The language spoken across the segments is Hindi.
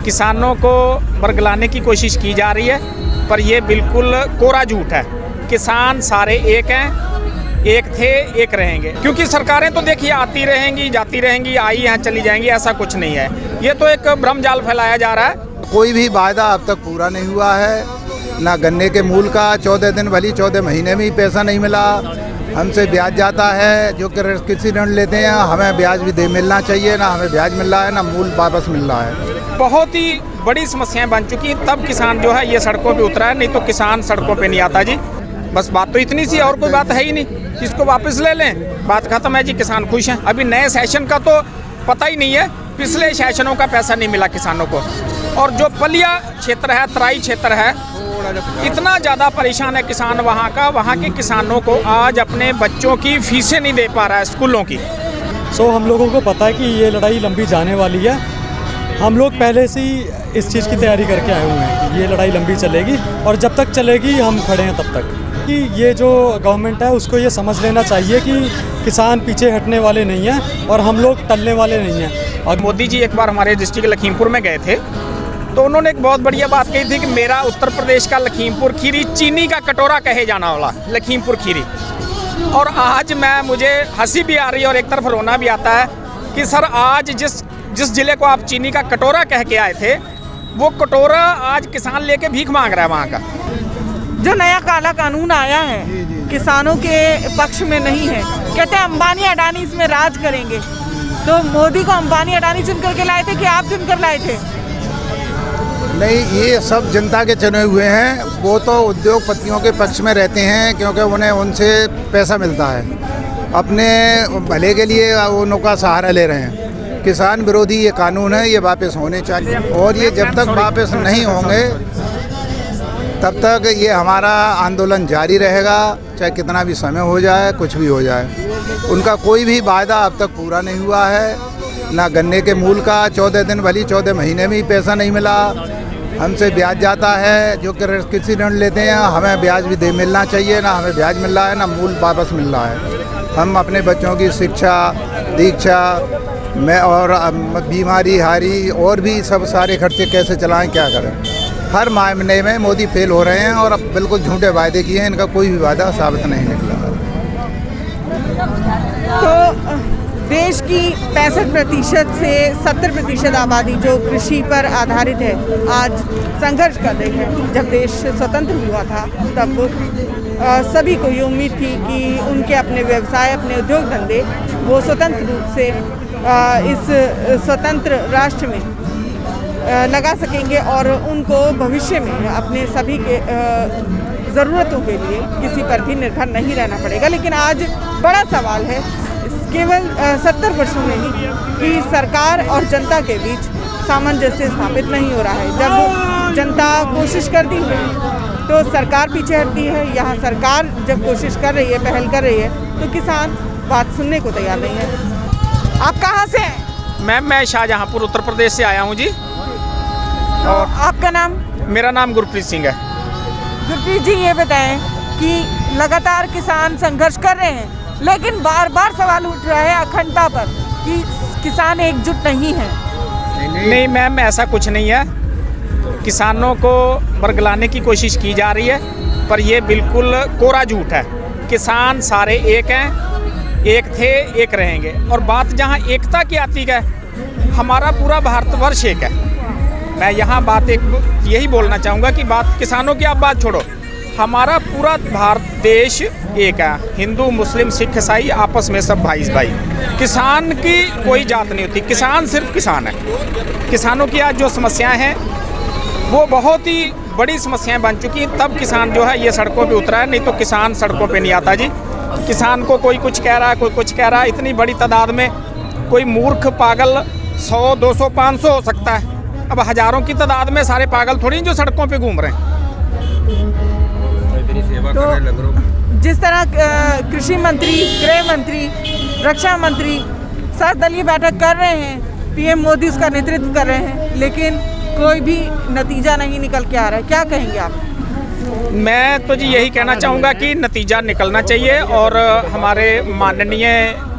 किसानों को बरगलाने की कोशिश की जा रही है, पर ये बिल्कुल कोरा झूठ है। किसान सारे एक हैं, एक थे, एक रहेंगे। क्योंकि सरकारें तो देखिए आती रहेंगी, जाती रहेंगी, आई यहाँ चली जाएंगी, ऐसा कुछ नहीं है। ये तो एक भ्रमजाल फैलाया जा रहा है। कोई भी वायदा अब तक पूरा नहीं हुआ है। ना गन्ने के मूल का 14 दिन भली 14 महीने में ही पैसा नहीं मिला। हमसे ब्याज जाता है, जो कृषि ऋण लेते हैं हमें ब्याज भी मिलना चाहिए, ना हमें ब्याज मिल रहा है ना मूल वापस मिल रहा है। बहुत ही बड़ी समस्याएं बन चुकी हैं, तब किसान जो है ये सड़कों पे उतरा है, नहीं तो किसान सड़कों पे नहीं आता जी। बस बात तो इतनी सी, और कोई बात है ही नहीं। इसको वापस ले लें, बात खत्म है जी, किसान खुश हैं। अभी नए सेशन का तो पता ही नहीं है, पिछले सेशनों का पैसा नहीं मिला किसानों को। और जो पलिया क्षेत्र है, तराई क्षेत्र है, इतना ज़्यादा परेशान है किसान वहाँ का। वहाँ के किसानों को आज अपने बच्चों की फीसें नहीं दे पा रहा है स्कूलों की। हम लोगों को पता है कि ये लड़ाई लंबी जाने वाली है। हम लोग पहले से ही इस चीज़ की तैयारी करके आए हुए हैं कि ये लड़ाई लंबी चलेगी, और जब तक चलेगी हम खड़े हैं तब तक। कि ये जो गवर्नमेंट है उसको ये समझ लेना चाहिए कि किसान पीछे हटने वाले नहीं हैं और हम लोग टलने वाले नहीं हैं। और मोदी जी एक बार हमारे डिस्ट्रिक्ट लखीमपुर में गए थे, तो उन्होंने एक बहुत बढ़िया बात कही थी कि मेरा उत्तर प्रदेश का लखीमपुर खीरी चीनी का कटोरा कहे जाना वाला लखीमपुर खीरी। और आज मुझे हंसी भी आ रही है और एक तरफ रोना भी आता है कि सर आज जिस जिले को आप चीनी का कटोरा कह के आए थे, वो कटोरा आज किसान लेके भीख मांग रहा है वहाँ का। जो नया काला कानून आया है किसानों के पक्ष में नहीं है। कहते हैं अंबानी अडानी इसमें राज करेंगे। तो मोदी को अंबानी अडानी चुन करके लाए थे कि आप चुन कर लाए थे? नहीं, ये सब जनता के चुने हुए हैं। वो तो उद्योगपतियों के पक्ष में रहते हैं क्योंकि उन्हें उनसे पैसा मिलता है। अपने भले के लिए वो उनका सहारा ले रहे हैं। किसान विरोधी ये कानून है, ये वापस होने चाहिए। और ये जब तक वापस नहीं होंगे तब तक ये हमारा आंदोलन जारी रहेगा, चाहे कितना भी समय हो जाए, कुछ भी हो जाए। उनका कोई भी वायदा अब तक पूरा नहीं हुआ है। ना गन्ने के मूल का 14 दिन भली 14 महीने में ही पैसा नहीं मिला। हमसे ब्याज जाता है, जो कृषि ऋण लेते हैं हमें ब्याज भी मिलना चाहिए, ना हमें ब्याज मिल रहा है ना मूल वापस मिल रहा है। हम अपने बच्चों की शिक्षा, दीक्षा में और बीमारी हारी और भी सब सारे खर्चे कैसे चलाएं, क्या करें। हर मामले में मोदी फेल हो रहे हैं और अब बिल्कुल झूठे वायदे किए हैं। इनका कोई भी वायदा साबित नहीं निकला। तो देश की 65% से 70% आबादी जो कृषि पर आधारित है आज संघर्ष कर रही है। जब देश स्वतंत्र हुआ था तब सभी को ये उम्मीद थी कि उनके अपने व्यवसाय, अपने उद्योग धंधे वो स्वतंत्र रूप से इस स्वतंत्र राष्ट्र में लगा सकेंगे और उनको भविष्य में अपने सभी के ज़रूरतों के लिए किसी पर भी निर्भर नहीं रहना पड़ेगा। लेकिन आज बड़ा सवाल है केवल 70 वर्षों में ही कि सरकार और जनता के बीच सामंजस्य स्थापित नहीं हो रहा है। जब जनता कोशिश करती है तो सरकार पीछे हटती है। यहाँ सरकार जब कोशिश कर रही है, पहल कर रही है, तो किसान बात सुनने को तैयार नहीं है। आप कहाँ से हैं? मैम मैं शाहजहाँपुर उत्तर प्रदेश से आया हूँ जी। और आपका नाम? मेरा नाम गुरप्रीत सिंह है। गुरप्रीत जी, ये बताएं कि लगातार किसान संघर्ष कर रहे हैं, लेकिन बार बार सवाल उठ रहा है अखंडता पर कि किसान एकजुट नहीं है। नहीं मैम, ऐसा कुछ नहीं है। किसानों को बरगलाने की कोशिश की जा रही है, पर ये बिल्कुल कोरा झूठ है। किसान सारे एक हैं, एक थे, एक रहेंगे। और बात जहाँ एकता की आती है, हमारा पूरा भारतवर्ष एक है। मैं यहाँ बात एक यही बोलना चाहूँगा कि बात किसानों की आप बात छोड़ो, हमारा पूरा भारत देश एक है। हिंदू, मुस्लिम, सिख, ईसाई आपस में सब भाई भाई। किसान की कोई जात नहीं होती, किसान सिर्फ किसान है। किसानों की आज जो समस्याएं हैं वो बहुत ही बड़ी समस्याएं बन चुकी हैं, तब किसान जो है ये सड़कों पे उतरा है, नहीं तो किसान सड़कों पे नहीं आता जी। किसान को कोई कुछ कह रहा है, कोई कुछ कह रहा है। इतनी बड़ी तादाद में कोई मूर्ख पागल 100, 200, 500 हो सकता है। अब हजारों की तादाद में सारे पागल थोड़ी जो सड़कों पे घूम रहे हैं। तो जिस तरह कृषि मंत्री, गृह मंत्री, रक्षा मंत्री सर्वदलीय बैठक कर रहे हैं, पीएम मोदी उसका नेतृत्व कर रहे हैं, लेकिन कोई भी नतीजा नहीं निकल के आ रहा है। क्या कहेंगे आप? मैं तो जी यही कहना चाहूँगा कि नतीजा निकलना चाहिए। और हमारे माननीय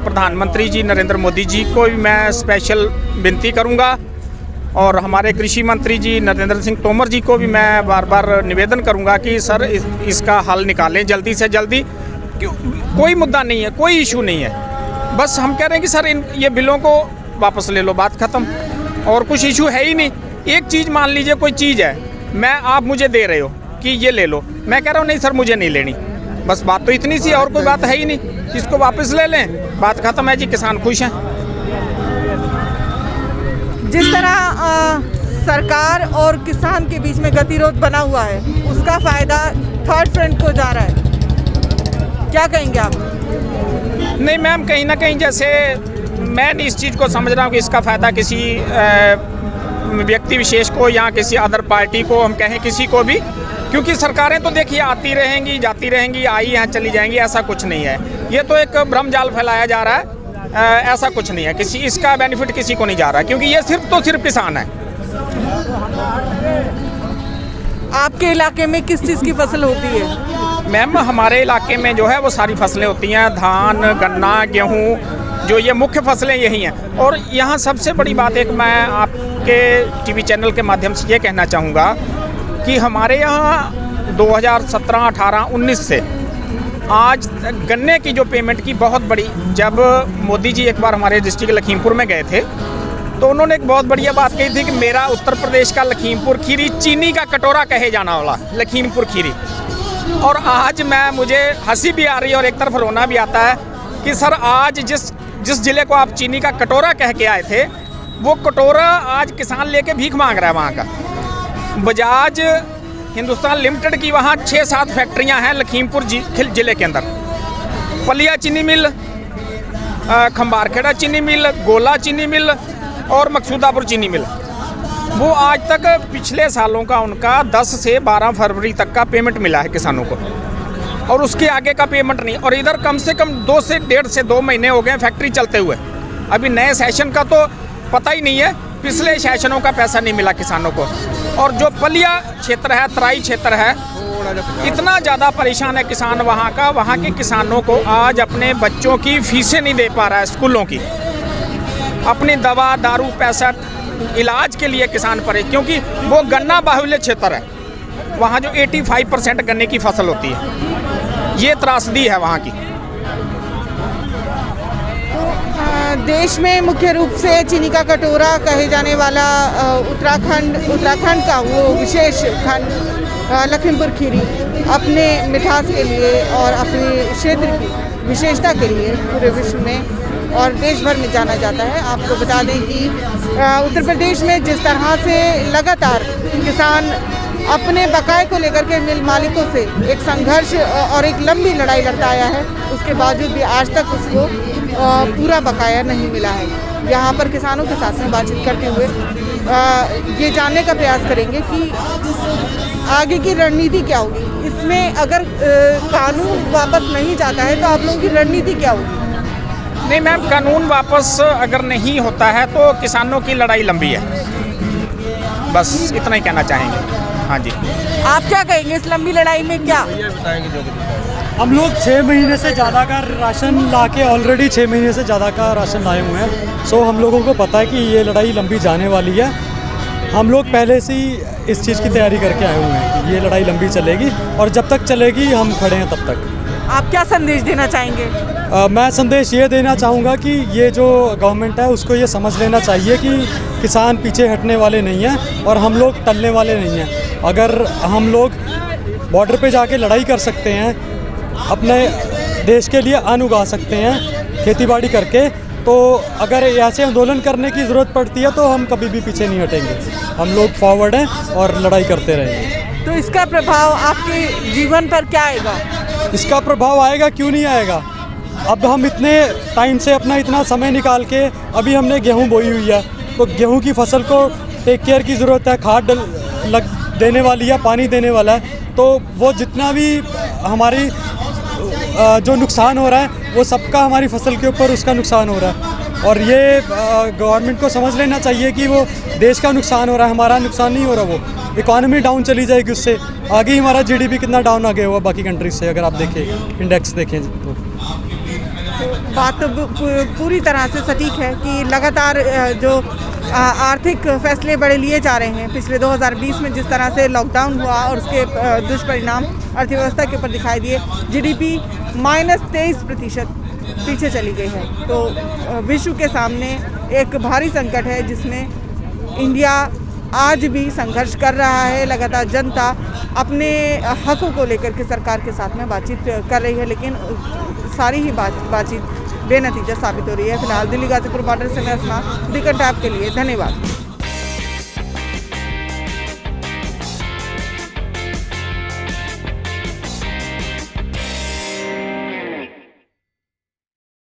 प्रधानमंत्री जी नरेंद्र मोदी जी को भी मैं स्पेशल विनती करूँगा और हमारे कृषि मंत्री जी नरेंद्र सिंह तोमर जी को भी मैं बार बार निवेदन करूंगा कि सर इसका हल निकालें जल्दी से जल्दी। कोई मुद्दा नहीं है, कोई इशू नहीं है, बस हम कह रहे हैं कि सर ये बिलों को वापस ले लो, बात ख़त्म। और कुछ इशू है ही नहीं। एक चीज़ मान लीजिए, कोई चीज़ है, आप मुझे दे रहे हो कि ये ले लो, मैं कह रहा हूँ नहीं सर मुझे नहीं लेनी, बस बात तो इतनी सी, और कोई बात है ही नहीं। इसको वापस ले लें, बात ख़त्म है जी, किसान खुश हैं। जिस तरह सरकार और किसान के बीच में गतिरोध बना हुआ है, उसका फायदा थर्ड फ्रंट को जा रहा है, क्या कहेंगे आप? नहीं मैम, कहीं ना कहीं जैसे मैं इस चीज़ को समझ रहा हूँ कि इसका फ़ायदा किसी व्यक्ति विशेष को या किसी अदर पार्टी को, हम कहें किसी को भी, क्योंकि सरकारें तो देखिए आती रहेंगी जाती रहेंगी, आई हैं चली जाएंगी, ऐसा कुछ नहीं है। ये तो एक भ्रमजाल फैलाया जा रहा है, ऐसा कुछ नहीं है, किसी इसका बेनिफिट किसी को नहीं जा रहा, क्योंकि ये सिर्फ किसान है। आपके इलाके में किस चीज़ की फसल होती है? मैम हमारे इलाके में जो है वो सारी फसलें होती हैं, धान, गन्ना, गेहूँ, जो ये मुख्य फसलें यही हैं। और यहाँ सबसे बड़ी बात एक मैं आपके टीवी चैनल के माध्यम से ये कहना चाहूँगा कि हमारे यहाँ 2017, 18, 19 से आज गन्ने की जो पेमेंट की बहुत बड़ी, जब मोदी जी एक बार हमारे डिस्ट्रिक्ट लखीमपुर में गए थे तो उन्होंने एक बहुत बढ़िया बात कही थी कि मेरा उत्तर प्रदेश का लखीमपुर खीरी चीनी का कटोरा कहे जाना वाला लखीमपुर खीरी। और आज मुझे हंसी भी आ रही है और एक तरफ रोना भी आता है कि सर आज जिस ज़िले को आप चीनी का कटोरा कह के आए थे, वो कटोरा आज किसान लेके भीख मांग रहा है वहाँ का। बजाज हिंदुस्तान लिमिटेड की वहाँ 6-7 फैक्ट्रियाँ हैं लखीमपुर ज़िले के अंदर। पलिया चीनी मिल, खंबारखेड़ा चीनी मिल, गोला चीनी मिल और मकसूदापुर चीनी मिल, वो आज तक पिछले सालों का उनका 10 से 12 फरवरी तक का पेमेंट मिला है किसानों को, और उसके आगे का पेमेंट नहीं। और इधर कम से कम 2 से 1.5 से 2 महीने हो गए फैक्ट्री चलते हुए, अभी नए सेशन का तो पता ही नहीं है, पिछले सेशनों का पैसा नहीं मिला किसानों को। और जो पलिया क्षेत्र है, तराई क्षेत्र है, इतना ज़्यादा परेशान है किसान वहाँ का, वहाँ के किसानों को आज अपने बच्चों की फीसें नहीं दे पा रहा है स्कूलों की, अपनी दवा दारू पैसा इलाज के लिए किसान परे, क्योंकि वो गन्ना बाहुल्य क्षेत्र है, वहाँ जो 85% गन्ने की फसल होती है, ये त्रासदी है वहाँ की। देश में मुख्य रूप से चीनी का कटोरा कहे जाने वाला उत्तराखंड का वो विशेष खंड लखीमपुर खीरी अपने मिठास के लिए और अपने क्षेत्र की विशेषता के लिए पूरे विश्व में और देश भर में जाना जाता है। आपको बता दें कि उत्तर प्रदेश में जिस तरह से लगातार किसान अपने बकाये को लेकर के मिल मालिकों से एक संघर्ष और एक लंबी लड़ाई लड़ता आया है, उसके बावजूद भी आज तक उसको पूरा बकाया नहीं मिला है। यहाँ पर किसानों के साथ में बातचीत करते हुए ये जानने का प्रयास करेंगे कि आगे की रणनीति क्या होगी। इसमें अगर कानून वापस नहीं जाता है तो आप लोगों की रणनीति क्या होगी? नहीं मैम, कानून वापस अगर नहीं होता है तो किसानों की लड़ाई लंबी है, बस इतना ही कहना चाहेंगे। हाँ जी, आप क्या कहेंगे इस लंबी लड़ाई में? क्या हम लोग 6 महीने से ज़्यादा का राशन लाके ऑलरेडी 6 महीने से ज़्यादा का राशन लाए हुए हैं। सो हम लोगों को पता है कि ये लड़ाई लंबी जाने वाली है। हम लोग पहले से ही इस चीज़ की तैयारी करके आए हुए हैं कि ये लड़ाई लंबी चलेगी और जब तक चलेगी हम खड़े हैं तब तक। आप क्या संदेश देना चाहेंगे? मैं संदेश ये देना चाहूँगा कि ये जो गवर्नमेंट है उसको ये समझ लेना चाहिए कि किसान पीछे हटने वाले नहीं हैं और हम लोग टलने वाले नहीं हैं। अगर हम लोग बॉर्डर पे जाके लड़ाई कर सकते हैं, अपने देश के लिए अन्न उगा सकते हैं खेतीबाड़ी करके, तो अगर ऐसे आंदोलन करने की ज़रूरत पड़ती है तो हम कभी भी पीछे नहीं हटेंगे। हम लोग फॉरवर्ड हैं और लड़ाई करते रहेंगे। तो इसका प्रभाव आपके जीवन पर क्या आएगा? इसका प्रभाव आएगा, क्यों नहीं आएगा। अब हम इतने टाइम से अपना इतना समय निकाल के अभी हमने गेहूं बोई हुई है, तो गेहूं की फसल को टेक केयर की ज़रूरत है, खाद देने वाली है, पानी देने वाला है, तो वो जितना भी हमारी जो नुकसान हो रहा है वो सबका हमारी फसल के ऊपर उसका नुकसान हो रहा है। और ये गवर्नमेंट को समझ लेना चाहिए कि वो देश का नुकसान हो रहा है, हमारा नुकसान नहीं हो रहा। वो इकॉनमी डाउन चली जाएगी, उससे आगे ही हमारा GDP कितना डाउन आ गया हुआ बाकी कंट्रीज से, अगर आप देखें इंडेक्स देखें तो। बात तो पूरी तरह से सटीक है कि लगातार जो आर्थिक फैसले बड़े लिए जा रहे हैं, पिछले 2020 में जिस तरह से लॉकडाउन हुआ और उसके दुष्परिणाम अर्थव्यवस्था के ऊपर दिखाई दिए, जीडीपी -23% पीछे चली गई है। तो विश्व के सामने एक भारी संकट है जिसमें इंडिया आज भी संघर्ष कर रहा है। लगातार जनता अपने हकों को लेकर के सरकार के साथ में बातचीत कर रही है, लेकिन सारी ही बातचीत बेनतीजा साबित हो रही है। फिलहाल दिल्ली गाजीपुर बॉर्डर से मैं असमा दी कंटाप के लिए धन्यवाद।